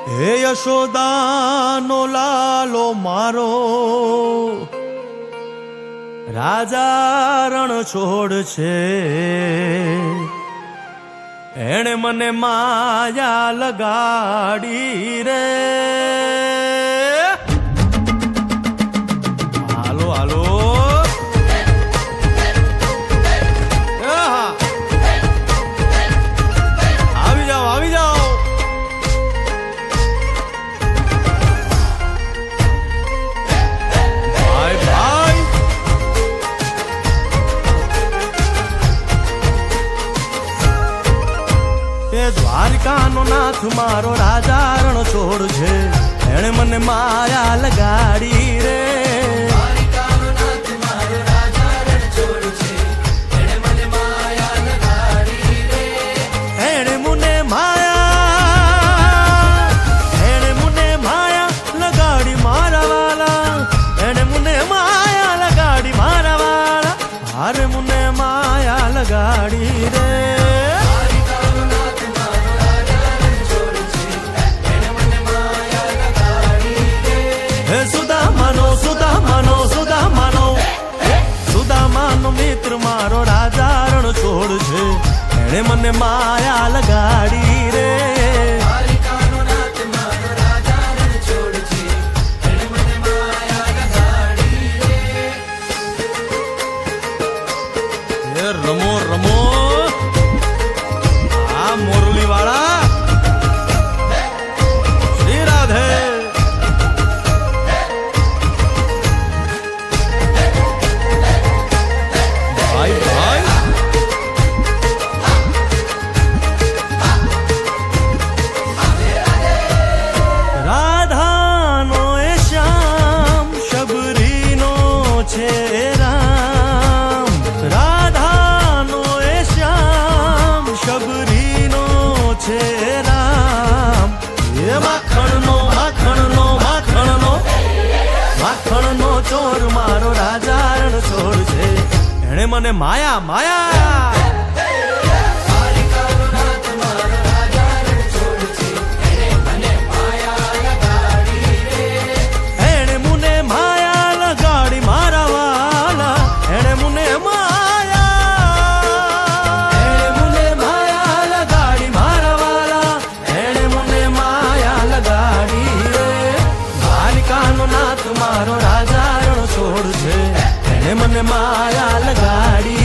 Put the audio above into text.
હે યશોદાનો લાલો મારો રાજા રણ છોડ છે, એણે મને માયા લગાડી રે. હાલો હાલો આવી જાઓ આવી જાઓ. ભાઈ ભાઈ એ દ્વારિકાનો નાથ મારો રાજા રણ છોડ છે, એણે મને માયા લગાડી રે. દ્વારિકાનો નાથ મારો રાજા રણ છોડ છે, એણે મને માયા લગાડી રે. એણે મને માયા લગાડી મારા વાલા, એણે મને માયા લગાડી મારા વાલા, હારે મને માયા લગાડી રે. સુદામાનો મિત્ર મારો રાજા રણ છોડ છે, એણે મને માયા લગાડી રે. દ્વારિકાનો નાથ મારો રાજા રણ છોડ છે, એણે મને માયા લગાડી રે. રમો રમો આ મોરલી વાળા શ્રી રાધે. રાધાનો એ શ્યામ શબરીનો છે રામ, રાધાનો એ શ્યામ શબરીનો છે રામ. એ માખણનો માખણનો માખણનો માખણનો ચોર મારો રાજા રણ છોડ છે, એણે મને માયા માયા. મારો રાજા રણ છોડ છે, એને મને માયા લગાડી